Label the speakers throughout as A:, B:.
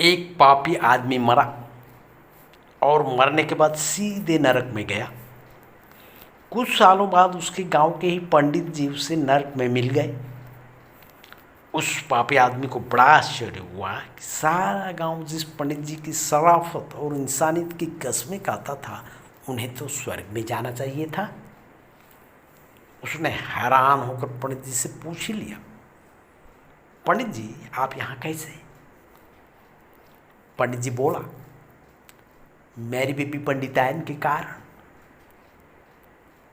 A: एक पापी आदमी मरा और मरने के बाद सीधे नरक में गया। कुछ सालों बाद उसके गांव के ही पंडित जी उसे नरक में मिल गए। उस पापी आदमी को बड़ा आश्चर्य हुआ कि सारा गांव जिस पंडित जी की शराफत और इंसानियत की कस्में खाता था, उन्हें तो स्वर्ग में जाना चाहिए था। उसने हैरान होकर पंडित जी से पूछ ही लिया, पंडित जी आप यहाँ कैसे? पंडित जी बोला, मेरी बीबी पंडितायन के कारण।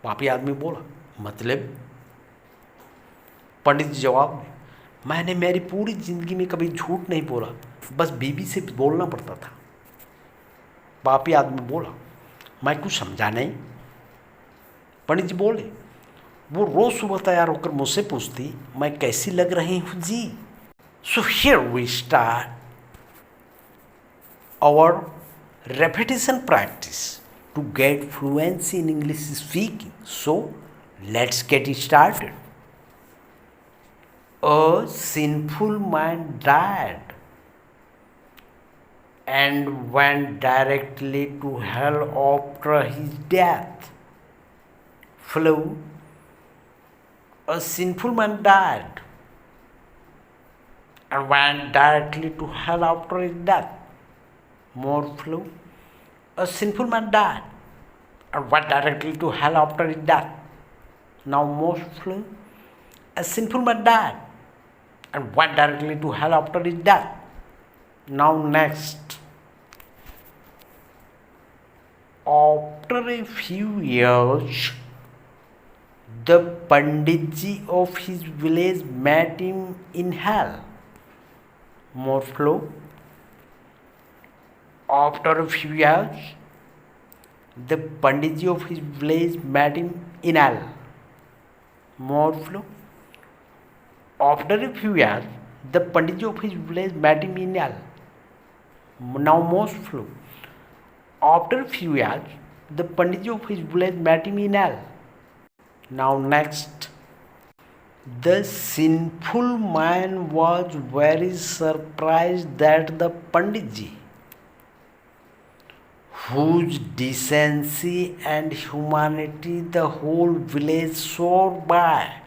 A: पापी आदमी बोला, मतलब? पंडित जी जवाब में, मैंने मेरी पूरी जिंदगी में कभी झूठ नहीं बोला, बस बीबी से बोलना पड़ता था। पापी आदमी बोला, मैं कुछ समझा नहीं। पंडित जी बोले, वो रोज सुबह तैयार होकर मुझसे पूछती, मैं कैसी लग रही हूँ जी। So here we start our repetition practice to get fluency in English speaking. So let's get started. A sinful man died and went directly to hell after his death. Flow. A sinful man died and went directly to hell after his death. More flow. A sinful man died and went directly to hell after his death. Now more flow. A sinful man died and went directly to hell after his death. Now next. After a few years, the Panditji of his village met him in hell. More flow. After a few years, the Panditji of his village met him in hell. More flow. After a few years, the Panditji of his village met him in hell. Now more flow. After a few years, the Panditji of his village met him in hell. Now next. The sinful man was very surprised that the Panditji, whose decency and humanity the whole village swore by,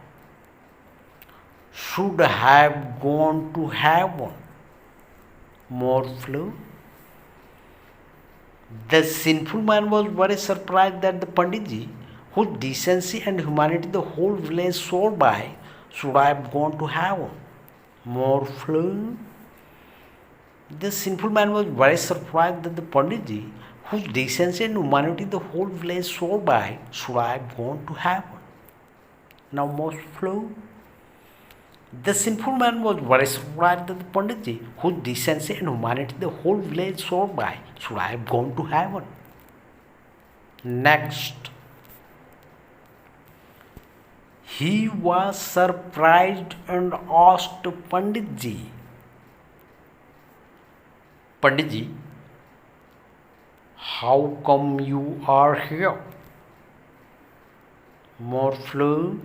A: should have gone to heaven. More flow. The sinful man was very surprised that the Panditji, whose decency and humanity the whole village swore by, should have gone to heaven. More flow. The sinful man was very surprised that the Panditji, whose decency and humanity the whole village swore by, should have gone to heaven. Now more flow. The sinful man was very surprised that the Panditji, whose decency and humanity the whole village swore by, should have gone to heaven. Next. He was surprised and asked Panditji, Panditji, how come you are here? More flow.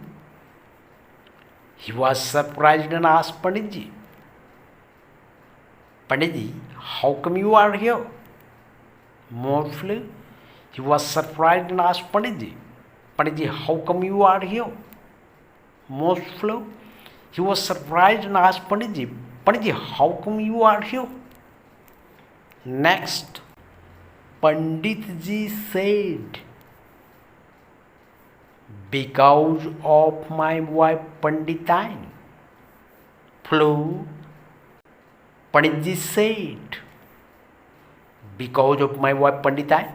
A: He was surprised and asked Panditji, Panditji, how come you are here? More flow. He was surprised and asked Panditji, Panditji, how come you are here? More flow. He was surprised and asked Panditji, Panditji, how come you are here? Next. Panditji said, because of my wife Panditaine. Flow. Panditji said, because of my wife Panditaine.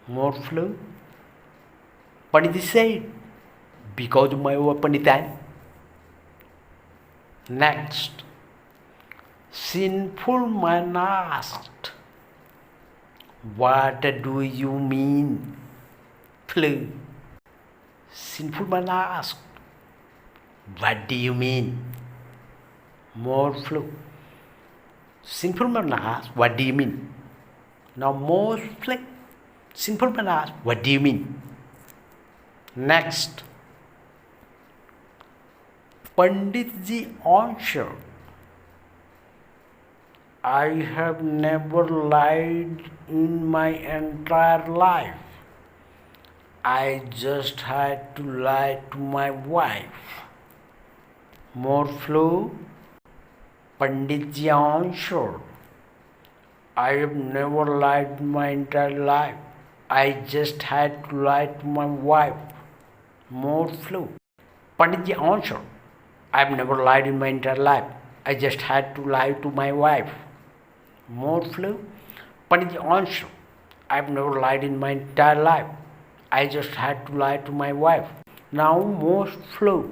A: More flow. Panditji said, because of my wife Panditaine. Next. Sinful man asked, what do you mean? Flow. Sinful man asked, what do you mean? More flow. Sinful man asked, what do you mean? Now more flow. Sinful man asked, what do you mean? Next. Panditji answered, I have never lied in my entire life. I just had to lie to my wife. More flow. Panditji answered, I have never lied in my entire life. I just had to lie to my wife. More flow. Panditji answered, I have never lied in my entire life. I just had to lie to my wife. More flow. Panditji answered, I have never lied in my entire life. I just had to lie to my wife. Now more flow.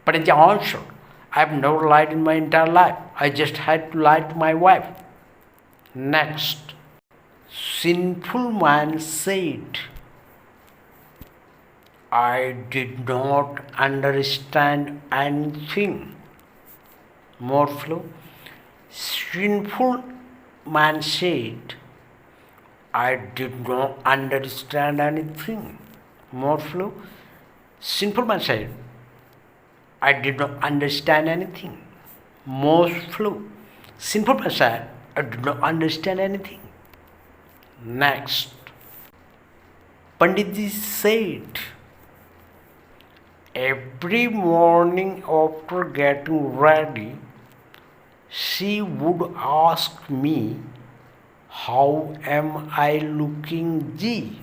A: Panditji answered, I have never lied in my entire life. I just had to lie to my wife. Next. Sinful man said, I did not understand anything. More flow. Sinful man said, I did not understand anything. More flow. Sinful man said, I did not understand anything. More flow. Sinful man said, I did not understand anything. Next. Panditji said, every morning after getting ready, she would ask me, how am I looking, ji?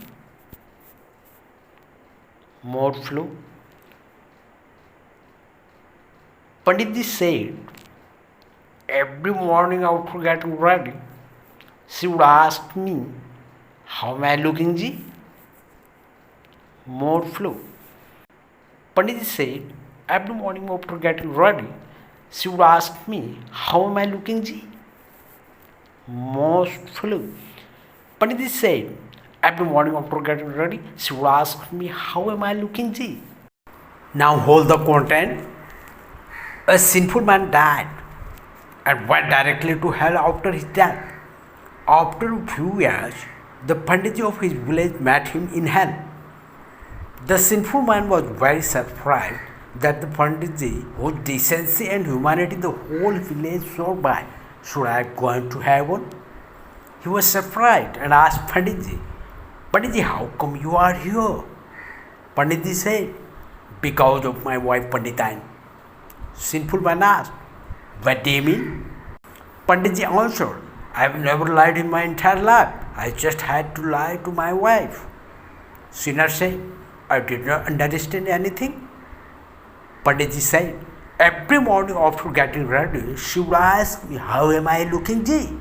A: More flow. Panditji said, every morning after getting ready, she would ask me, how am I looking, ji? More flow. Panditji said, every morning after getting ready, she would ask me, how am I looking, ji? Most flow. Panditji said, every morning after getting ready, she would ask me, how am I looking, ji? Now hold the content. A sinful man died and went directly to hell after his death. After a few years, the Panditji of his village met him in hell. The sinful man was very surprised that the Panditji, whose decency and humanity the whole village swore by, should have gone to heaven. He was surprised and asked Panditji, Panditji, how come you are here? Panditji said, because of my wife Panditani. Sinful man asked, what do you mean? Panditji answered, I have never lied in my entire life. I just had to lie to my wife. Sinner said, I did not understand anything. Panditji said, every morning after getting ready, she would ask me, how am I looking, ji?